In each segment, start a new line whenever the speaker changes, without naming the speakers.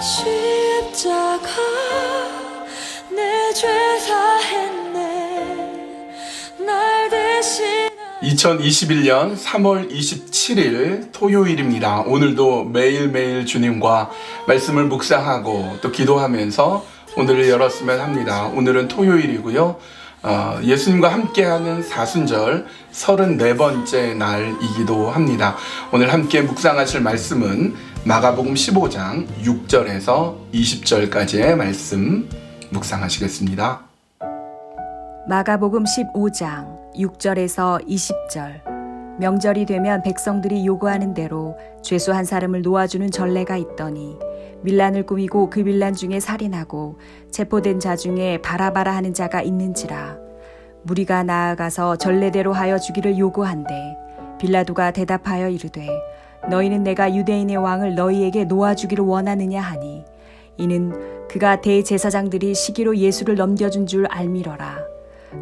십자가 내 죄 사했네 날 대신
2021년 3월 27일 토요일입니다. 오늘도 매일매일 주님과 말씀을 묵상하고 또 기도하면서 오늘을 열었으면 합니다. 오늘은 토요일이고요. 예수님과 함께하는 사순절 34번째 날이기도 합니다. 오늘 함께 묵상하실 말씀은 마가복음 15장 6절에서 20절까지의 말씀 묵상하시겠습니다.
마가복음 15장 6절에서 20절. 명절이 되면 백성들이 요구하는 대로 죄수한 사람을 놓아주는 전례가 있더니 밀란을 꾸미고 그 밀란 중에 살인하고 체포된 자 중에 바라바라 하는 자가 있는지라. 무리가 나아가서 전례대로 하여 주기를 요구한대 빌라도가 대답하여 이르되 너희는 내가 유대인의 왕을 너희에게 놓아주기를 원하느냐 하니 이는 그가 대제사장들이 시기로 예수를 넘겨준 줄 알미러라.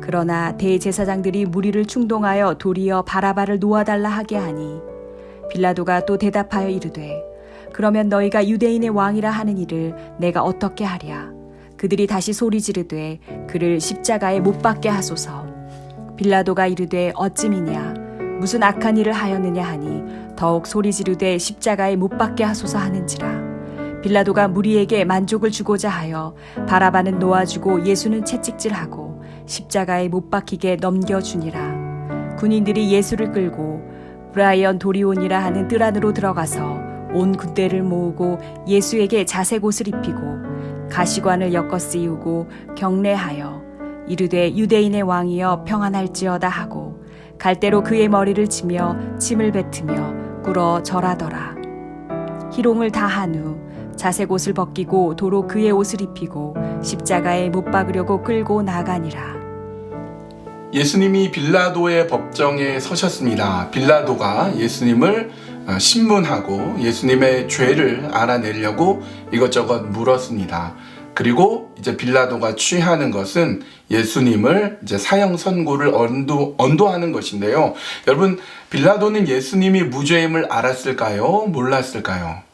그러나 대제사장들이 무리를 충동하여 도리어 바라바를 놓아달라 하게 하니 빌라도가 또 대답하여 이르되 그러면 너희가 유대인의 왕이라 하는 이를 내가 어떻게 하랴. 그들이 다시 소리 지르되 그를 십자가에 못 박게 하소서. 빌라도가 이르되 어찌미냐 무슨 악한 일을 하였느냐 하니 더욱 소리 지르되 십자가에 못 박게 하소서 하는지라. 빌라도가 무리에게 만족을 주고자 하여 바라바는 놓아주고 예수는 채찍질하고 십자가에 못 박히게 넘겨주니라. 군인들이 예수를 끌고 브라이언 도리온이라 하는 뜰 안으로 들어가서 온 군대를 모으고 예수에게 자색 옷을 입히고 가시관을 엮어 씌우고 경례하여 이르되 유대인의 왕이여 평안할지어다 하고 갈대로 그의 머리를 치며 침을 뱉으며 꿇어 절하더라. 희롱을 다 한 후 자색 옷을 벗기고 도로 그의 옷을 입히고 십자가에 못 박으려고 끌고 나가니라.
예수님이 빌라도의 법정에 서셨습니다. 빌라도가 예수님을 신문하고 예수님의 죄를 알아내려고 이것저것 물었습니다. 그리고 이제 빌라도가 취하는 것은 예수님을 이제 사형 선고를 언도하는 것인데요. 여러분, 빌라도는 예수님이 무죄임을 알았을까요? 몰랐을까요?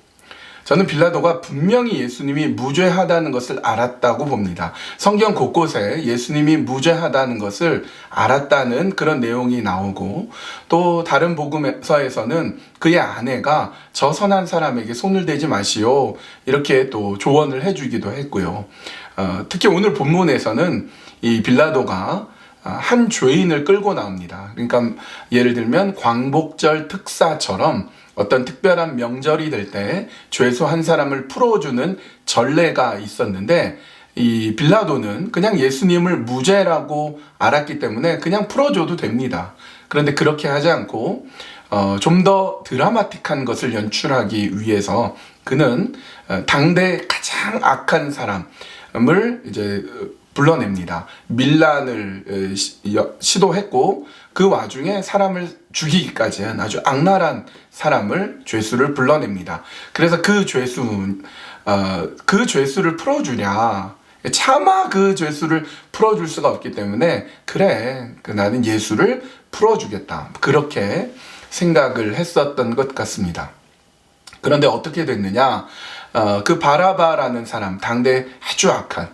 저는 빌라도가 분명히 예수님이 무죄하다는 것을 알았다고 봅니다. 성경 곳곳에 예수님이 무죄하다는 것을 알았다는 그런 내용이 나오고 또 다른 복음서에서는 그의 아내가 저 선한 사람에게 손을 대지 마시오 이렇게 또 조언을 해주기도 했고요. 특히 오늘 본문에서는 이 빌라도가 한 죄인을 끌고 나옵니다. 그러니까 예를 들면 광복절 특사처럼 어떤 특별한 명절이 될 때 죄수 한 사람을 풀어주는 전례가 있었는데 이 빌라도는 그냥 예수님을 무죄라고 알았기 때문에 그냥 풀어줘도 됩니다. 그런데 그렇게 하지 않고 좀 더 드라마틱한 것을 연출하기 위해서 그는 당대 가장 악한 사람을 이제 불러냅니다. 밀란을 시도했고 그 와중에 사람을 죽이기까지 한 아주 악랄한 사람을 죄수를 불러냅니다. 그래서 그 죄수를 풀어주랴. 차마 그 죄수를 풀어줄 수가 없기 때문에 그래 나는 예수를 풀어주겠다. 그렇게 생각을 했었던 것 같습니다. 그런데 어떻게 됐느냐? 그 바라바라는 사람, 당대 아주 악한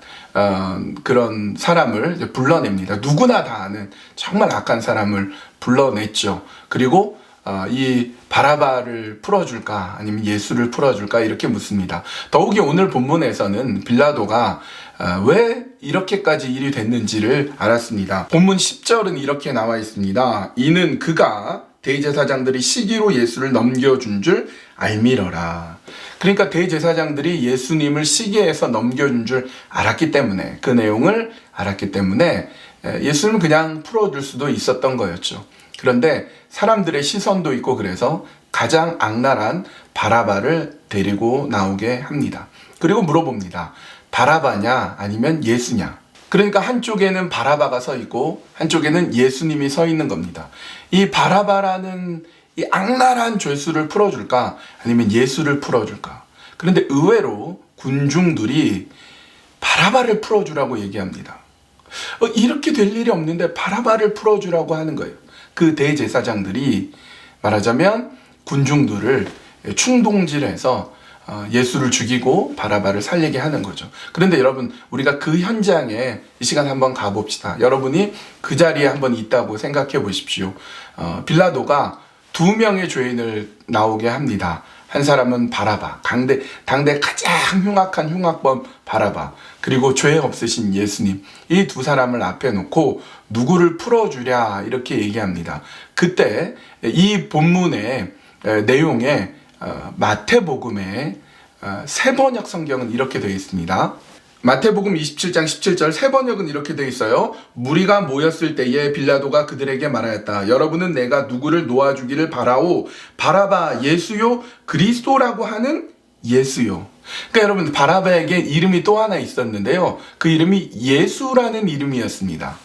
그런 사람을 이제 불러냅니다. 누구나 다 아는 정말 악한 사람을 불러냈죠. 그리고 이 바라바를 풀어줄까 아니면 예수를 풀어줄까 이렇게 묻습니다. 더욱이 오늘 본문에서는 빌라도가 왜 이렇게까지 일이 됐는지를 알았습니다. 본문 10절은 이렇게 나와 있습니다. 이는 그가 대제사장들이 시기로 예수를 넘겨준 줄 알미러라. 그러니까 대제사장들이 예수님을 시기에서 넘겨준 줄 알았기 때문에 그 내용을 알았기 때문에 예수님은 그냥 풀어줄 수도 있었던 거였죠. 그런데 사람들의 시선도 있고 그래서 가장 악랄한 바라바를 데리고 나오게 합니다. 그리고 물어봅니다. 바라바냐 아니면 예수냐? 그러니까 한쪽에는 바라바가 서 있고 한쪽에는 예수님이 서 있는 겁니다. 이 바라바라는 이 악랄한 죄수를 풀어줄까 아니면 예수를 풀어줄까? 그런데 의외로 군중들이 바라바를 풀어주라고 얘기합니다. 이렇게 될 일이 없는데 바라바를 풀어주라고 하는 거예요. 그 대제사장들이 말하자면 군중들을 충동질해서 예수를 죽이고 바라바를 살리게 하는 거죠. 그런데 여러분, 우리가 그 현장에 이 시간 한번 가봅시다. 여러분이 그 자리에 한번 있다고 생각해 보십시오. 빌라도가 두 명의 죄인을 나오게 합니다. 한 사람은 바라바, 당대 가장 흉악한 흉악범 바라바, 그리고 죄 없으신 예수님, 이 두 사람을 앞에 놓고 누구를 풀어주랴 이렇게 얘기합니다. 그때 이 본문의 내용에 마태복음의 세번역 성경은 이렇게 되어 있습니다. 마태복음 27장 17절 세번역은 이렇게 되어 있어요. 무리가 모였을 때에 빌라도가 그들에게 말하였다. 여러분은 내가 누구를 놓아주기를 바라오? 바라바 예수요? 그리스도라고 하는 예수요. 그러니까 여러분, 바라바에게 이름이 또 하나 있었는데요. 그 이름이 예수라는 이름이었습니다.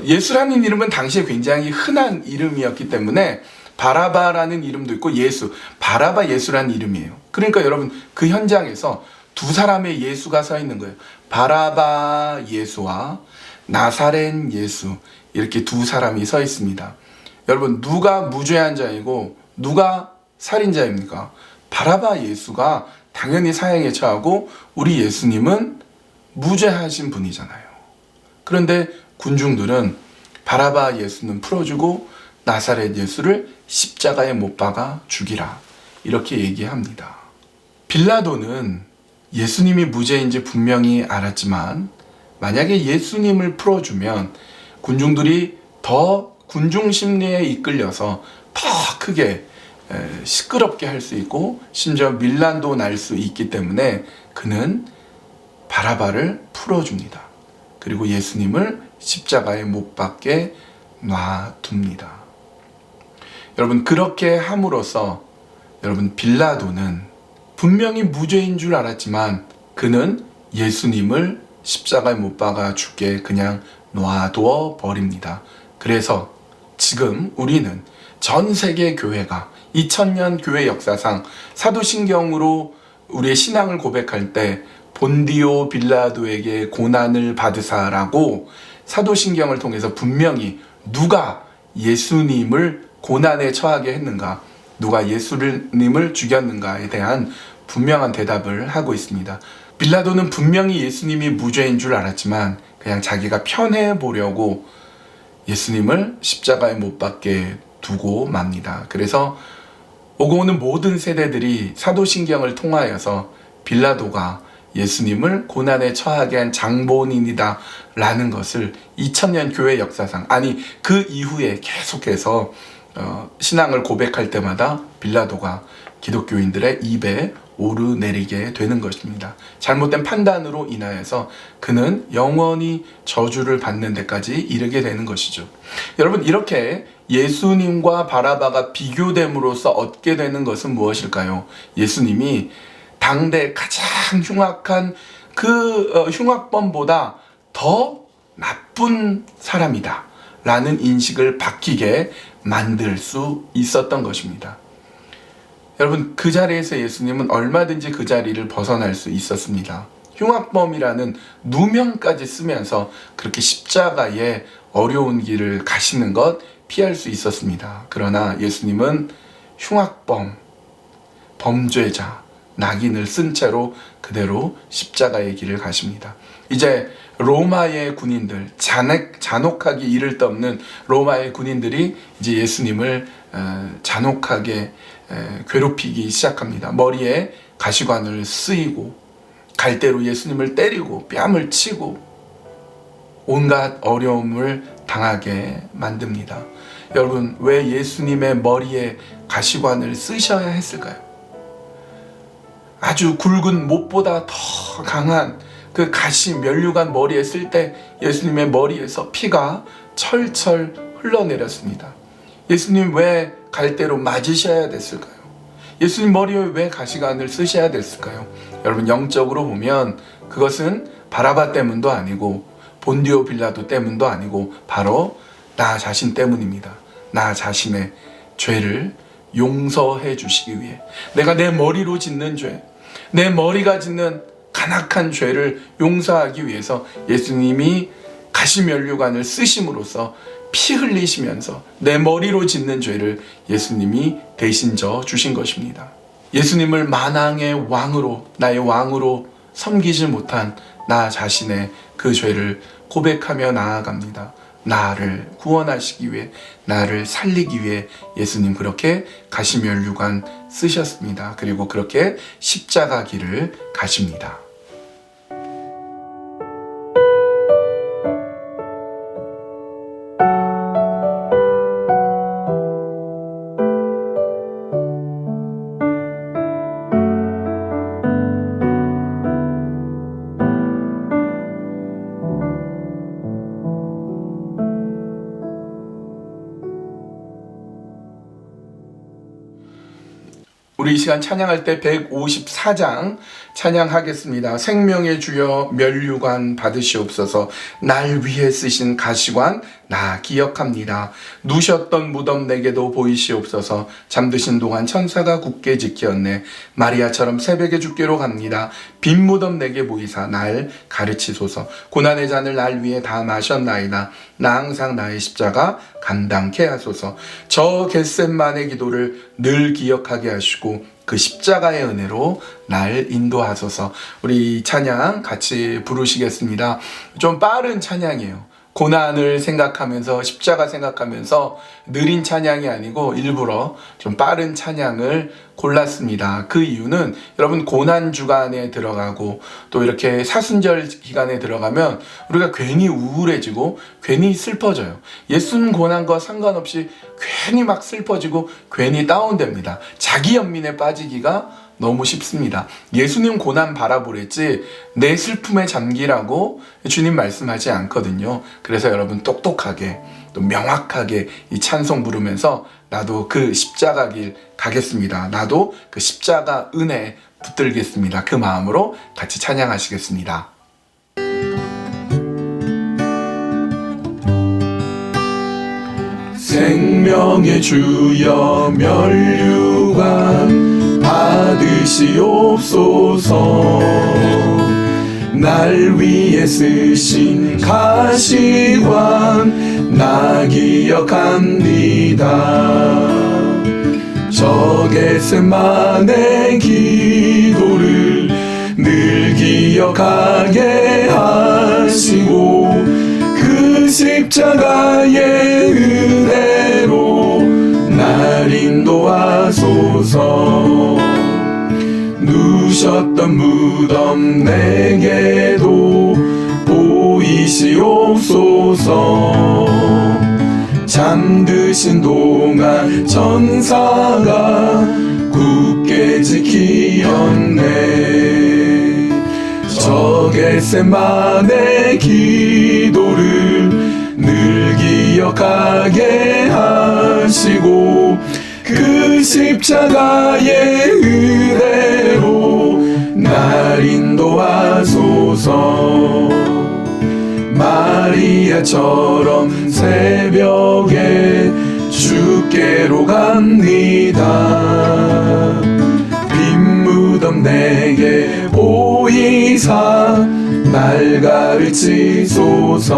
예수라는 이름은 당시에 굉장히 흔한 이름이었기 때문에 바라바라는 이름도 있고 예수, 바라바 예수라는 이름이에요. 그러니까 여러분, 그 현장에서 두 사람의 예수가 서 있는 거예요. 바라바 예수와 나사렛 예수, 이렇게 두 사람이 서 있습니다. 여러분, 누가 무죄한 자이고 누가 살인자입니까? 바라바 예수가 당연히 사형에 처하고 우리 예수님은 무죄하신 분이잖아요. 그런데 군중들은 바라바 예수는 풀어주고 나사렛 예수를 십자가에 못 박아 죽이라, 이렇게 얘기합니다. 빌라도는 예수님이 무죄인지 분명히 알았지만 만약에 예수님을 풀어주면 군중들이 더 군중 심리에 이끌려서 더 크게 시끄럽게 할 수 있고 심지어 밀란도 날 수 있기 때문에 그는 바라바를 풀어줍니다. 그리고 예수님을 십자가에 못 박게 놔둡니다. 여러분, 그렇게 함으로써 여러분, 빌라도는 분명히 무죄인 줄 알았지만 그는 예수님을 십자가에 못 박아 죽게 그냥 놔두어 버립니다. 그래서 지금 우리는 전 세계 교회가 2000년 교회 역사상 사도신경으로 우리의 신앙을 고백할 때 본디오 빌라도에게 고난을 받으사라고 사도신경을 통해서 분명히 누가 예수님을 고난에 처하게 했는가, 누가 예수님을 죽였는가에 대한 분명한 대답을 하고 있습니다. 빌라도는 분명히 예수님이 무죄인 줄 알았지만 그냥 자기가 편해 보려고 예수님을 십자가에 못 박게 두고 맙니다. 그래서 오고 오는 모든 세대들이 사도신경을 통하여서 빌라도가 예수님을 고난에 처하게 한 장본인이다 라는 것을 2000년 교회 역사상, 아니 그 이후에 계속해서 신앙을 고백할 때마다 빌라도가 기독교인들의 입에 오르내리게 되는 것입니다. 잘못된 판단으로 인하여서 그는 영원히 저주를 받는 데까지 이르게 되는 것이죠. 여러분, 이렇게 예수님과 바라바가 비교됨으로써 얻게 되는 것은 무엇일까요? 예수님이 당대 가장 흉악한 그 흉악범보다 더 나쁜 사람이다 라는 인식을 바뀌게 만들 수 있었던 것입니다. 여러분, 그 자리에서 예수님은 얼마든지 그 자리를 벗어날 수 있었습니다. 흉악범이라는 누명까지 쓰면서 그렇게 십자가의 어려운 길을 가시는 것 피할 수 있었습니다. 그러나 예수님은 흉악범, 범죄자, 낙인을 쓴 채로 그대로 십자가의 길을 가십니다. 이제 로마의 군인들, 잔혹하게 이를 떠없는 로마의 군인들이 이제 예수님을 잔혹하게 괴롭히기 시작합니다. 머리에 가시관을 쓰이고 갈대로 예수님을 때리고 뺨을 치고 온갖 어려움을 당하게 만듭니다. 여러분, 왜 예수님의 머리에 가시관을 쓰셔야 했을까요? 아주 굵은 못보다 더 강한 그 가시 면류관 머리에 쓸 때 예수님의 머리에서 피가 철철 흘러내렸습니다. 예수님 왜 갈대로 맞으셔야 됐을까요? 예수님 머리에 왜 가시관을 쓰셔야 됐을까요? 여러분, 영적으로 보면 그것은 바라바 때문도 아니고 본디오 빌라도 때문도 아니고 바로 나 자신 때문입니다. 나 자신의 죄를 용서해 주시기 위해, 내가 내 머리로 짓는 죄, 내 머리가 짓는 간악한 죄를 용서하기 위해서 예수님이 가시면류관을 쓰심으로써 피 흘리시면서 내 머리로 짓는 죄를 예수님이 대신 져 주신 것입니다. 예수님을 만왕의 왕으로, 나의 왕으로 섬기지 못한 나 자신의 그 죄를 고백하며 나아갑니다. 나를 구원하시기 위해, 나를 살리기 위해 예수님 그렇게 가시면류관 쓰셨습니다. 그리고 그렇게 십자가 길을 가십니다. 우리 이 시간 찬양할 때 154장 찬양하겠습니다. 생명의 주여 면류관 받으시옵소서. 날 위해 쓰신 가시관 나 기억합니다. 누셨던 무덤 내게도 보이시옵소서. 잠드신 동안 천사가 굳게 지켰네. 마리아처럼 새벽에 주께로 갑니다. 빈 무덤 내게 보이사 날 가르치소서. 고난의 잔을 날 위해 다 마셨나이다. 나 항상 나의 십자가 감당케 하소서. 저 겟셋만의 기도를 늘 기억하게 하시고 그 십자가의 은혜로 날 인도하소서. 우리 찬양 같이 부르시겠습니다. 좀 빠른 찬양이에요. 고난을 생각하면서, 십자가 생각하면서 느린 찬양이 아니고 일부러 좀 빠른 찬양을 골랐습니다. 그 이유는 여러분, 고난 주간에 들어가고 또 이렇게 사순절 기간에 들어가면 우리가 괜히 우울해지고 괜히 슬퍼져요. 예수님 고난과 상관없이 괜히 막 슬퍼지고 괜히 다운됩니다. 자기 연민에 빠지기가 너무 쉽습니다. 예수님 고난 바라보랬지 내 슬픔에 잠기라고 주님 말씀하지 않거든요. 그래서 여러분 똑똑하게 또 명확하게 이 찬송 부르면서 나도 그 십자가 길 가겠습니다. 나도 그 십자가 은혜 붙들겠습니다. 그 마음으로 같이 찬양하시겠습니다. 생명의 주여 면류관 받으시옵소서. 날 위해 쓰신 가시관 나 기억합니다. 저 겟셋만의 기도를 늘 기억하게 하시고 그 십자가의 은혜로 날 인도하소서. 누셨던 무덤 내게도 보이시옵소서. 잠드신 동안 천사가 굳게 지키었네. 저 겟셋만의 기도를 늘 기억하게 하시고 그 십자가의 은혜로 날 인도하소서. 마리아처럼 새벽에 주께로 갑니다. 빈 무덤 내게 보이사 날 가르치소서.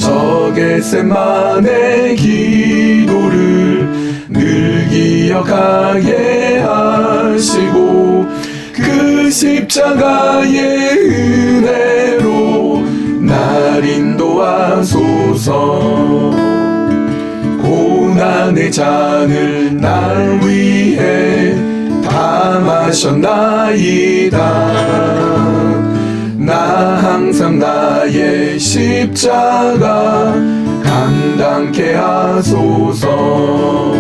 저 겟셋만의 기도를 늘 기억하게 하시고 그 십자가의 은혜로 날 인도하소서. 고난의 잔을 날 위해 다 마셨나이다. 나 항상 나의 십자가 감당케 하소서.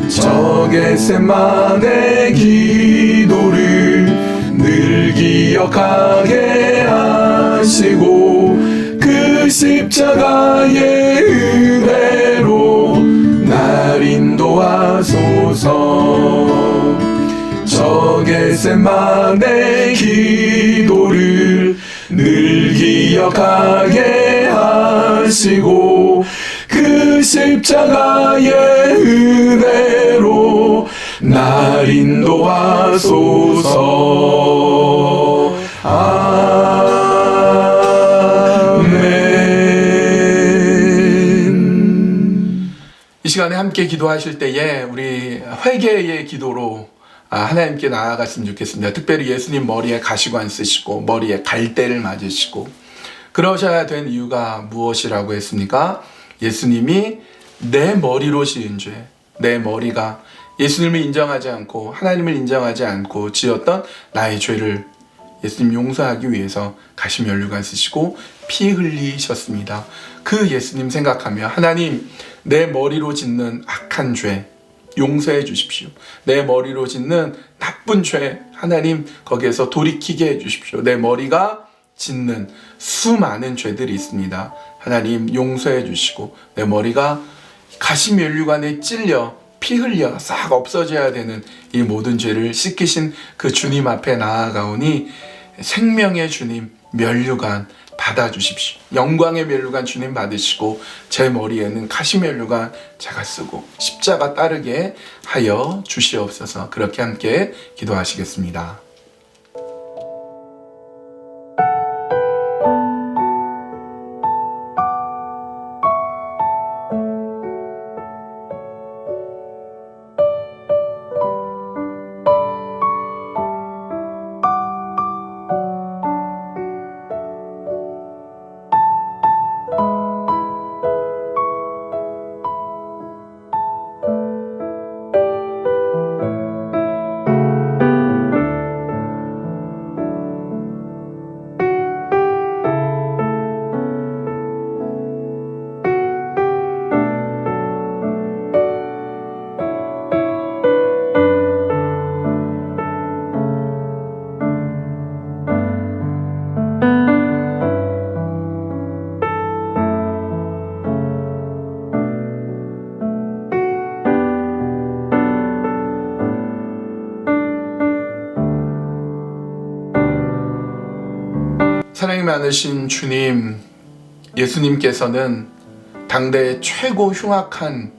저 겟셋만의 기도를 늘 기억하게 하시고 그 십자가의 은혜로 날 인도하소서. 저 겟셋만의 기도를 늘 기억하게 하시고 그 십자가의 은혜로 날 인도하소서. 아멘. 이 시간 시간에 함께 기도하실 때에 우리 회개의 기도로 하나님께 나아갔으면 좋겠습니다. 특별히 예수님 머리에 가시관 쓰시고 머리에 갈대를 맞으시고 그러셔야 된 이유가 무엇이라고 했습니까? 예수님이 내 머리로 지은 죄, 내 머리가 예수님을 인정하지 않고 하나님을 인정하지 않고 지었던 나의 죄를 예수님 용서하기 위해서 가시면류관 쓰시고 피 흘리셨습니다. 그 예수님 생각하며 하나님 내 머리로 짓는 악한 죄 용서해 주십시오. 내 머리로 짓는 나쁜 죄 하나님 거기에서 돌이키게 해 주십시오. 내 머리가 짓는 수많은 죄들이 있습니다. 하나님 용서해 주시고 내 머리가 가시면류관에 찔려 피 흘려 싹 없어져야 되는 이 모든 죄를 씻기신 그 주님 앞에 나아가오니 생명의 주님 면류관 받아주십시오. 영광의 면류관 주님 받으시고 제 머리에는 가시면류관 제가 쓰고 십자가 따르게 하여 주시옵소서. 그렇게 함께 기도하시겠습니다. 사랑이 많으신 주님, 예수님께서는 당대 최고 흉악한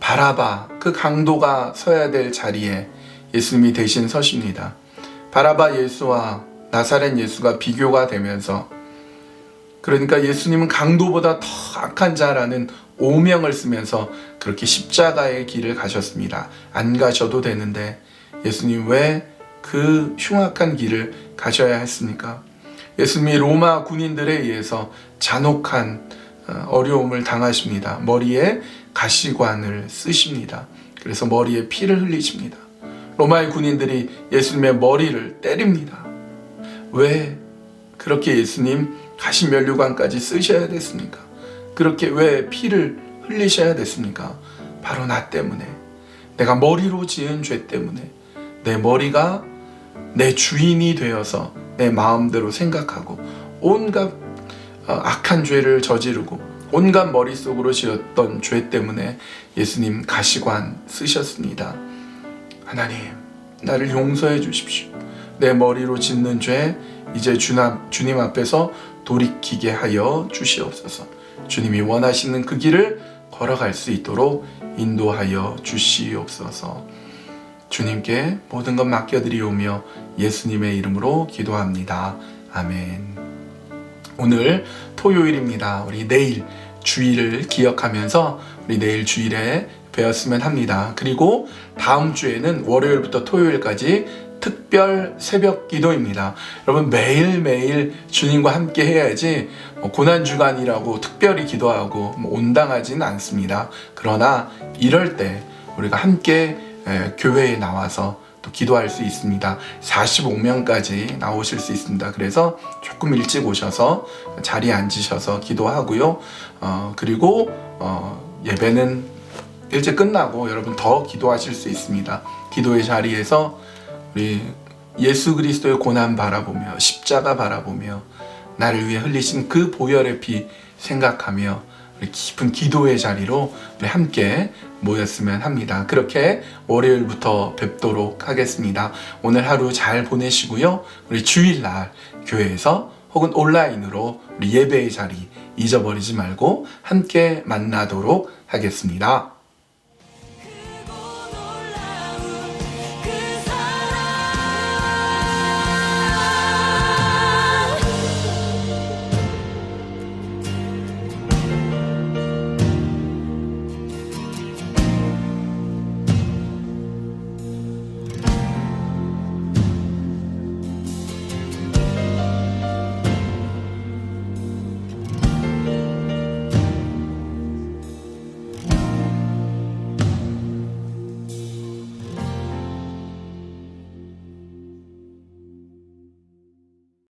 바라바 그 강도가 서야 될 자리에 예수님이 대신 서십니다. 바라바 예수와 나사렛 예수가 비교가 되면서 그러니까 예수님은 강도보다 더 악한 자라는 오명을 쓰면서 그렇게 십자가의 길을 가셨습니다. 안 가셔도 되는데 예수님 왜 그 흉악한 길을 가셔야 했습니까? 예수님이 로마 군인들에 의해서 잔혹한 어려움을 당하십니다. 머리에 가시관을 쓰십니다. 그래서 머리에 피를 흘리십니다. 로마의 군인들이 예수님의 머리를 때립니다. 왜 그렇게 예수님 가시면류관까지 쓰셔야 됐습니까? 그렇게 왜 피를 흘리셔야 됐습니까? 바로 나 때문에, 내가 머리로 지은 죄 때문에 내 머리가 내 주인이 되어서 내 마음대로 생각하고 온갖 악한 죄를 저지르고 온갖 머릿속으로 지었던 죄 때문에 예수님 가시관 쓰셨습니다. 하나님, 나를 용서해 주십시오. 내 머리로 짓는 죄 이제 주님 앞에서 돌이키게 하여 주시옵소서. 주님이 원하시는 그 길을 걸어갈 수 있도록 인도하여 주시옵소서. 주님께 모든 것 맡겨드리오며 예수님의 이름으로 기도합니다. 아멘. 오늘 토요일입니다. 우리 내일 주일을 기억하면서 우리 내일 주일에 배웠으면 합니다. 그리고 다음 주에는 월요일부터 토요일까지 특별 새벽 기도입니다. 여러분 매일매일 주님과 함께 해야지 고난주간이라고 특별히 기도하고 온당하지는 않습니다. 그러나 이럴 때 우리가 함께 교회에 나와서 또 기도할 수 있습니다. 45명까지 나오실 수 있습니다. 그래서 조금 일찍 오셔서 자리에 앉으셔서 기도하고요. 그리고 예배는 일찍 끝나고 여러분 더 기도하실 수 있습니다. 기도의 자리에서 우리 예수 그리스도의 고난 바라보며 십자가 바라보며 나를 위해 흘리신 그 보혈의 피 생각하며 우리 깊은 기도의 자리로 우리 함께 모였으면 합니다. 그렇게 월요일부터 뵙도록 하겠습니다. 오늘 하루 잘 보내시고요. 우리 주일날 교회에서 혹은 온라인으로 우리 예배의 자리 잊어버리지 말고 함께 만나도록 하겠습니다.